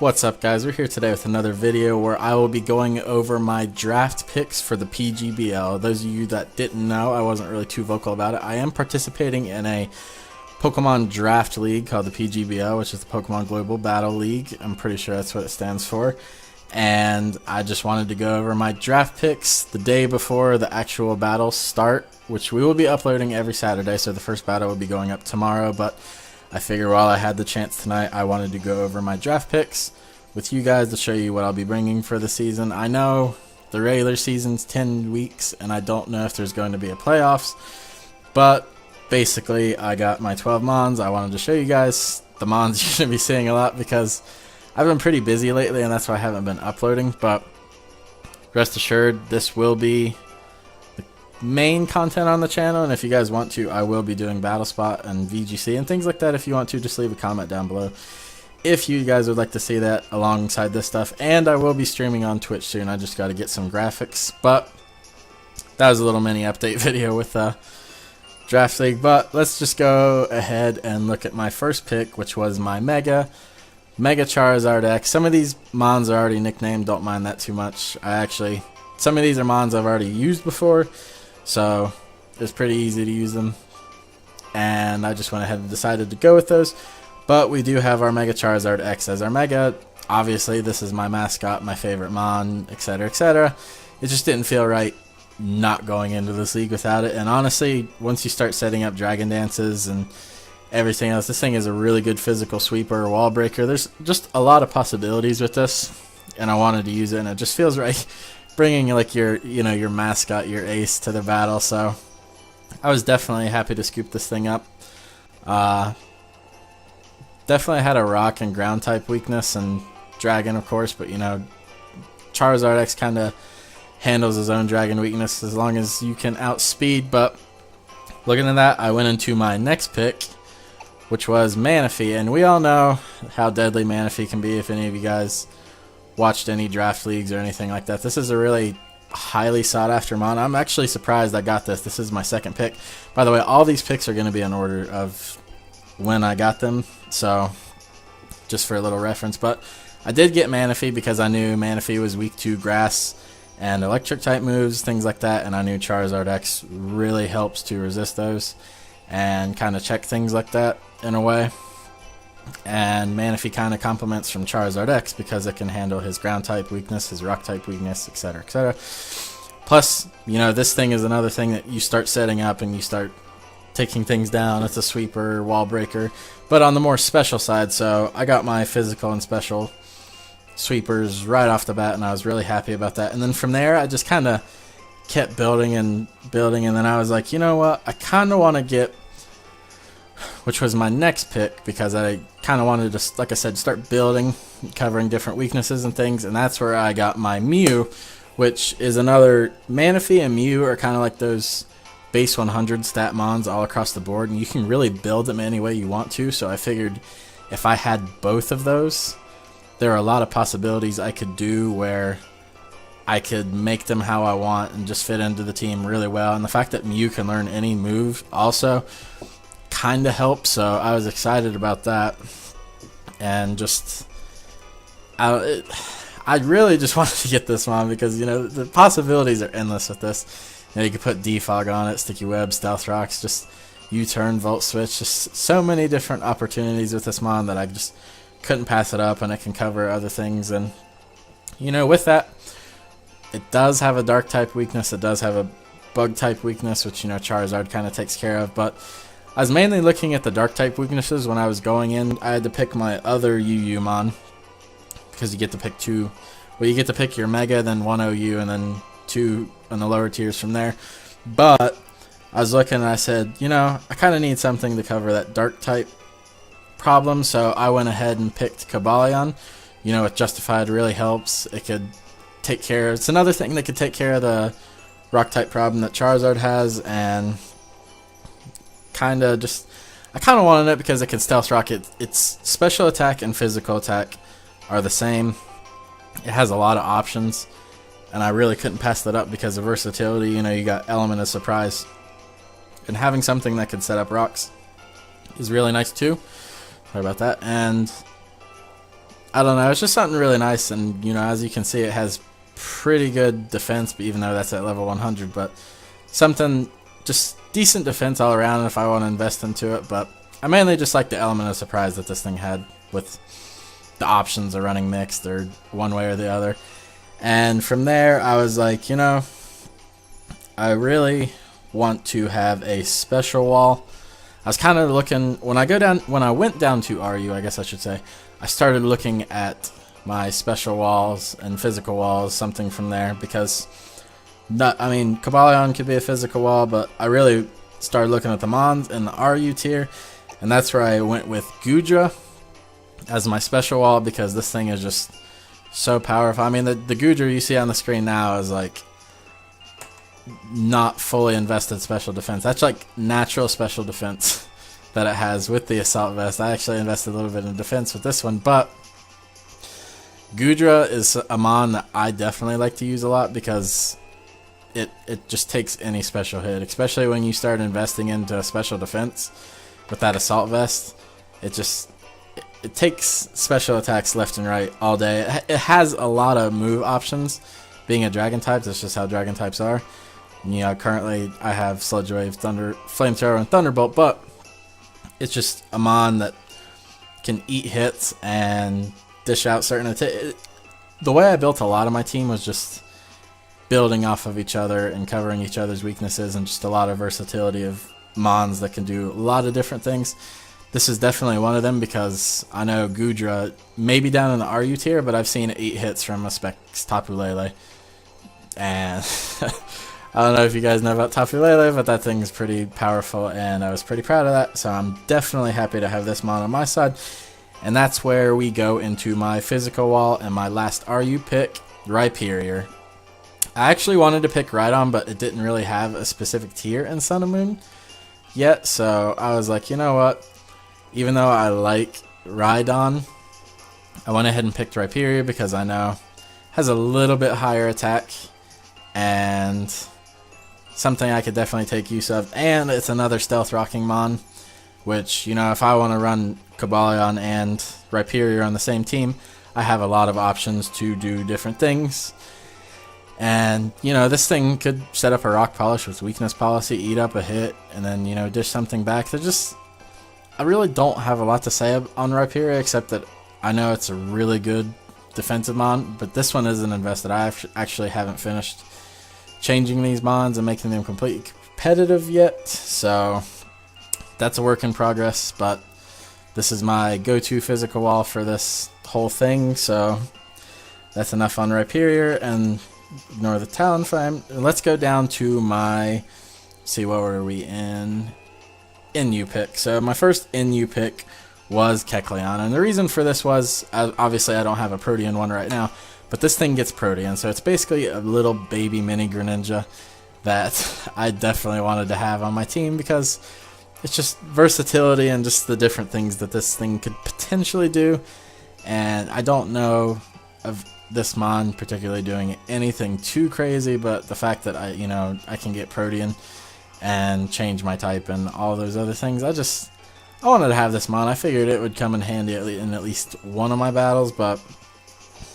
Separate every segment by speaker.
Speaker 1: What's up, guys? We're here today with another video where I will be going over my draft picks for the PGBL. Those of you that didn't know, I wasn't really too vocal about it. I am participating in a Pokemon draft league called the PGBL, which is the Pokemon Global Battle League. I'm pretty sure that's what it stands for. And I just wanted to go over my draft picks the day before the actual battles start, which we will be uploading every Saturday, so the first battle will be going up tomorrow, but I figure while I had the chance tonight, I wanted to go over my draft picks with you guys to show you what I'll be bringing for the season. I know the regular season's 10 weeks, and I don't know if there's going to be a playoffs, but basically I got my 12 Mons. I wanted to show you guys the Mons you're going to be seeing a lot because I've been pretty busy lately, and that's why I haven't been uploading, but rest assured, this will be main content on the channel, and if you guys want to, I will be doing Battle Spot and VGC and things like that. If you want to, just leave a comment down below if you guys would like to see that alongside this stuff. And I will be streaming on Twitch soon. I just got to get some graphics, but that was a little mini update video with Draft League. But let's just go ahead and look at my first pick, which was my Mega Charizard X. Some of these Mons are already nicknamed, don't mind that too much. Some of these are Mons I've already used before, so it's pretty easy to use them, and I just went ahead and decided to go with those. But we do have our Mega Charizard X as our Mega. Obviously, this is my mascot, my favorite Mon, etc., etc. It just didn't feel right not going into this league without it, and honestly, once you start setting up Dragon Dances and everything else, this thing is a really good physical sweeper or wall breaker. There's just a lot of possibilities with this, and I wanted to use it, and it just feels right bringing like your mascot, your ace, to the battle. So I was definitely happy to scoop this thing up. Definitely had a rock and ground type weakness, and dragon of course, but Charizard X kind of handles his own dragon weakness as long as you can outspeed. But looking at that, I went into my next pick, which was Manaphy, and we all know how deadly Manaphy can be if any of you guys watched any draft leagues or anything like that. This is a really highly sought after Mon. I'm actually surprised I got this. This is my second pick. By the way, all these picks are going to be in order of when I got them, so just for a little reference. But I did get Manaphy because I knew Manaphy was weak to grass and electric type moves, things like that, and I knew Charizard X really helps to resist those and kind of check things like that in a way. And Manaphy kind of complements from Charizard X because it can handle his ground type weakness, his rock type weakness, etc., etc. Plus, this thing is another thing that you start setting up and you start taking things down. It's a sweeper, wall breaker, but on the more special side. So I got my physical and special sweepers right off the bat, and I was really happy about that. And then from there, I just kind of kept building and building, and then I was like, you know what? I kind of want to get, which was my next pick, because I kind of wanted to, like I said, start building, covering different weaknesses and things, and that's where I got my Mew, which is another. Manaphy and Mew are kind of like those base 100 stat Mons all across the board, and you can really build them any way you want to. So I figured if I had both of those, there are a lot of possibilities I could do where I could make them how I want and just fit into the team really well. And the fact that Mew can learn any move also kind of helps, so I was excited about that. And just I really just wanted to get this one because the possibilities are endless with this. You could put defog on it, sticky web, stealth rocks, just U-turn, volt switch, just so many different opportunities with this Mon that I just couldn't pass it up, and it can cover other things. And with that, it does have a dark type weakness, it does have a bug type weakness, which Charizard kind of takes care of. But I was mainly looking at the dark type weaknesses when I was going in. I had to pick my other UU Mon because you get to pick two. Well, you get to pick your Mega, then one OU, and then two in the lower tiers from there. But I was looking and I said, I kind of need something to cover that dark type problem, so I went ahead and picked Kabali. With Justified really helps. It could take care. It's another thing that could take care of the rock type problem that Charizard has, and I kind of wanted it because it can stealth rock. Its special attack and physical attack are the same. It has a lot of options, and I really couldn't pass that up because of versatility. You got element of surprise, and having something that can set up rocks is really nice too. Sorry about that. And I don't know, it's just something really nice, and you know, as you can see, it has pretty good defense, but even though that's at level 100, but something, just decent defense all around if I want to invest into it. But I mainly just like the element of surprise that this thing had, with the options of running mixed or one way or the other. And from there, I was like, you know, I really want to have a special wall. I was kind of looking, when I went down to RU, I guess I should say, I started looking at my special walls and physical walls, something from there, because I mean, Kabali could be a physical wall, but I really started looking at the Mons and the RU tier, and that's where I went with Goodra as my special wall, because this thing is just so powerful. I mean, the Goodra you see on the screen now is like not fully invested special defense. That's like natural special defense that it has with the assault vest. I actually invested a little bit in defense with this one, but Goodra is a mon that I definitely like to use a lot, because it just takes any special hit, especially when you start investing into a special defense with that assault vest. It takes special attacks left and right all day. It has a lot of move options, being a dragon type. That's just how dragon types are. And, you know, currently I have Sludge Wave, Thunder, Flamethrower, and Thunderbolt, but it's just a mon that can eat hits and dish out certain attacks. The way I built a lot of my team was just building off of each other and covering each other's weaknesses, and just a lot of versatility of mons that can do a lot of different things. This is definitely one of them, because I know Goodra may be down in the RU tier, but I've seen 8 hits from a Specs Tapu Lele. And I don't know if you guys know about Tapu Lele, but that thing is pretty powerful, and I was pretty proud of that. So I'm definitely happy to have this mon on my side. And that's where we go into my physical wall and my last RU pick, Rhyperior. I actually wanted to pick Rhydon, but it didn't really have a specific tier in Sun and Moon yet, so I was like, you know what? Even though I like Rhydon, I went ahead and picked Rhyperior because I know it has a little bit higher attack and something I could definitely take use of, and it's another stealth rocking mon, which, you know, if I want to run Kabali and Rhyperior on the same team, I have a lot of options to do different things. And, you know, this thing could set up a Rock Polish with Weakness Policy, eat up a hit, and then, you know, dish something back. I really don't have a lot to say on Rhyperior, except that I know it's a really good defensive mon, but this one isn't invested. I actually haven't finished changing these mons and making them completely competitive yet, so that's a work in progress, but this is my go-to physical wall for this whole thing, so that's enough on Rhyperior, and ignore the Talonflame. Let's go down to my, see, what were we in? NU pick. So my first NU pick was Kecleon, and the reason for this was, obviously I don't have a Protean one right now, but this thing gets Protean, so it's basically a little baby mini Greninja that I definitely wanted to have on my team, because it's just versatility and just the different things that this thing could potentially do. And I don't know of this mon particularly doing anything too crazy, but the fact that I can get Protean and change my type and all those other things, I wanted to have this mon. I figured it would come in handy in at least one of my battles, but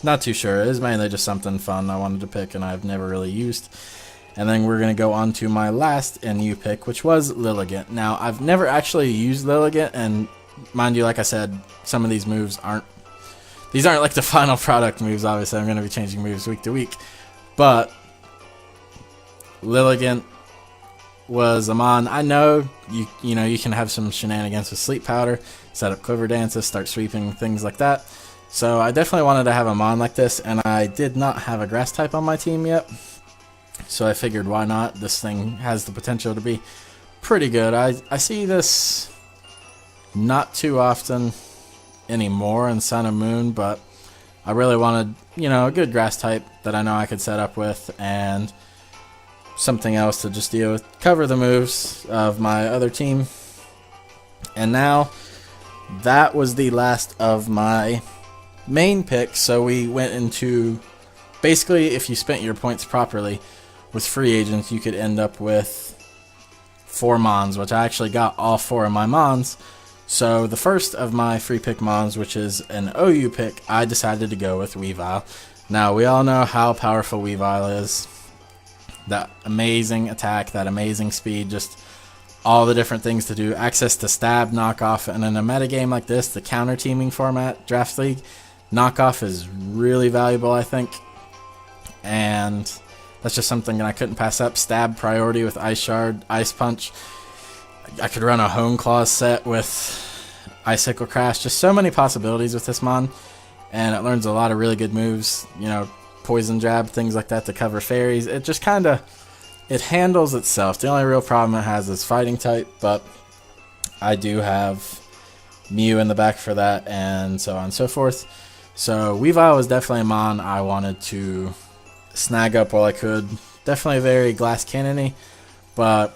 Speaker 1: not too sure. It was mainly just something fun I wanted to pick and I've never really used. And then we're going to go on to my last NU pick, which was Lilligant. Now, I've never actually used Lilligant, and mind you, like I said, some of these moves aren't like the final product moves. Obviously, I'm going to be changing moves week to week. But Lilligant was a mon. I know you can have some shenanigans with Sleep Powder, set up Quiver Dances, start sweeping, things like that. So I definitely wanted to have a mon like this, and I did not have a grass type on my team yet. So I figured, why not? This thing has the potential to be pretty good. I see this not too often anymore in Sun and Moon, but I really wanted, a good grass type that I know I could set up with, and something else to just deal with, cover the moves of my other team. And now, that was the last of my main picks, so we went into, basically, if you spent your points properly with free agents, you could end up with 4 mons, which I actually got all 4 of my mons So the first of my free pick mons, which is an OU pick, I decided to go with Weavile. Now, we all know how powerful Weavile is. That amazing attack, that amazing speed, just all the different things to do. Access to stab, knockoff, and in a metagame like this, the counter teaming format, Draft League, knockoff is really valuable, I think. And that's just something that I couldn't pass up. Stab priority with Ice Shard, Ice Punch. I could run a Hone Claws set with Icicle Crash. Just so many possibilities with this mon. And it learns a lot of really good moves. You know, Poison Jab, things like that to cover fairies. It just kind of, it handles itself. The only real problem it has is fighting type. But I do have Mew in the back for that and so on and so forth. So Weavile was definitely a mon I wanted to snag up while I could. Definitely very glass cannon-y, but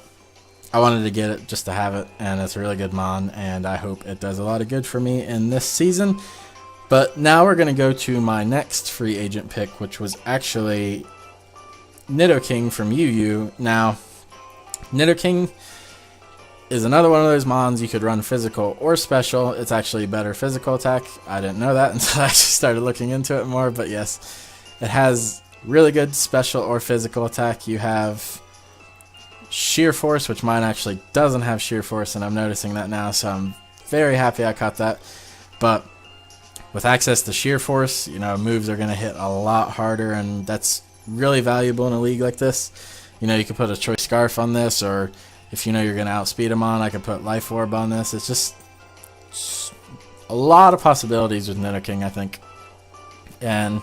Speaker 1: I wanted to get it just to have it, and it's a really good mon, and I hope it does a lot of good for me in this season. But now we're going to go to my next free agent pick, which was actually Nidoking from UU. Now, Nidoking is another one of those mons you could run physical or special. It's actually better physical attack. I didn't know that until I actually started looking into it more, but yes, it has really good special or physical attack. You have Sheer Force, which mine actually doesn't have Sheer Force, and I'm noticing that now, so I'm very happy I caught that. But with access to Sheer Force, you know, moves are going to hit a lot harder, and that's really valuable in a league like this. You know, you could put a Choice Scarf on this, or if you know you're going to outspeed them on, I could put Life Orb on this. It's just a lot of possibilities with Nidoking, I think. And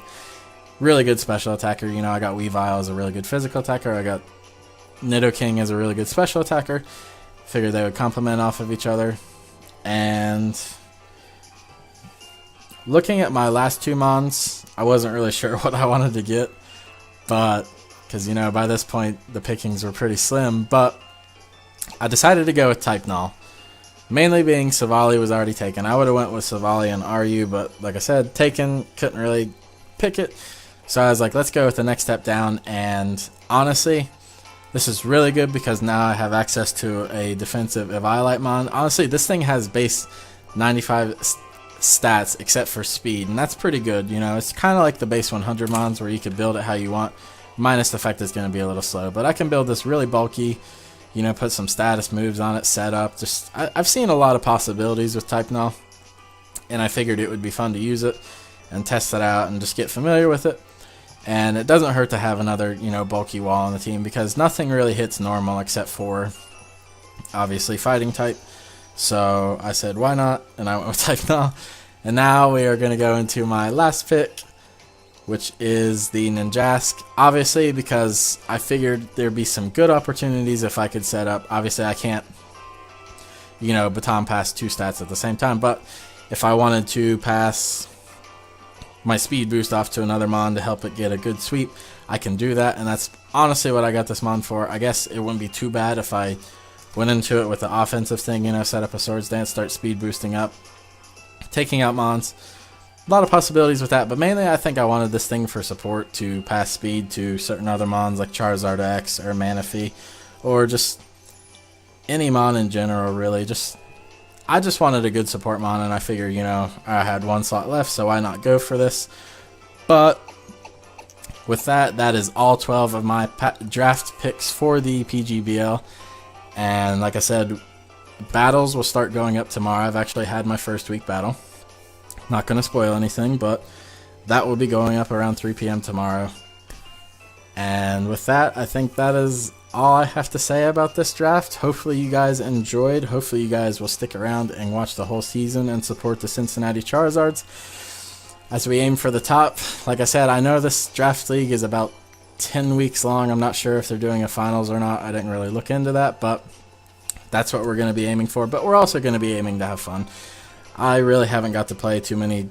Speaker 1: really good special attacker. You know, I got Weavile as a really good physical attacker. I got Nidoking as a really good special attacker. Figured they would complement off of each other. And looking at my last two mons, I wasn't really sure what I wanted to get. But, because, you know, by this point, the pickings were pretty slim. But I decided to go with Type Null. Mainly being Savali was already taken. I would have went with Savali and RU, but like I said, taken, couldn't really pick it. So I was like, let's go with the next step down, and honestly, this is really good because now I have access to a defensive Eviolite mon. Honestly, this thing has base 95 stats except for speed, and that's pretty good. You know, it's kind of like the base 100 mons where you can build it how you want, minus the fact it's going to be a little slow. But I can build this really bulky, you know, put some status moves on it, set up. Just I've seen a lot of possibilities with Type Null, and I figured it would be fun to use it and test it out and just get familiar with it. And it doesn't hurt to have another, you know, bulky wall on the team because nothing really hits normal except for, obviously, fighting type. So I said, why not? And I went with Type Null. And now we are going to go into my last pick, which is the Ninjask. Obviously, because I figured there'd be some good opportunities if I could set up. Obviously, I can't, you know, baton pass two stats at the same time. But if I wanted to pass my speed boost off to another mon to help it get a good sweep, I can do that, and that's honestly what I got this mon for. I guess it wouldn't be too bad if I went into it with the offensive thing, you know, set up a Swords Dance, start speed boosting up, taking out mons. A lot of possibilities with that, but mainly I think I wanted this thing for support to pass speed to certain other mons like Charizard X or Manaphy, or just any mon in general, really. I just wanted a good support mon, and I figured, you know, I had one slot left, so why not go for this? But with that, that is all 12 of my draft picks for the PGBL. And like I said, battles will start going up tomorrow. I've actually had my first week battle. Not going to spoil anything, but that will be going up around 3 p.m. tomorrow. And with that, I think that is all I have to say about this draft. Hopefully you guys enjoyed. Hopefully you guys will stick around and watch the whole season and support the Cincinnati Charizards as we aim for the top. Like I said, I know this draft league is about 10 weeks long. I'm not sure if they're doing a finals or not. I didn't really look into that, but that's what we're going to be aiming for. But we're also going to be aiming to have fun. I really haven't got to play too many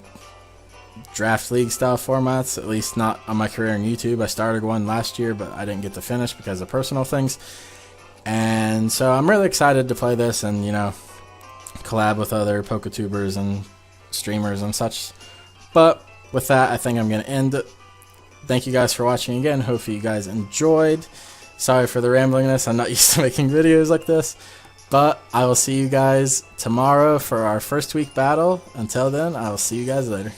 Speaker 1: draft league style formats, at least not on my career on YouTube. I started one last year, but I didn't get to finish because of personal things. And so I'm really excited to play this and, you know, collab with other PokeTubers and streamers and such. But with that, I think I'm going to end it. Thank you guys for watching again. Hopefully you guys enjoyed. Sorry for the ramblingness. I'm not used to making videos like this. But I will see you guys tomorrow for our first week battle. Until then, I will see you guys later.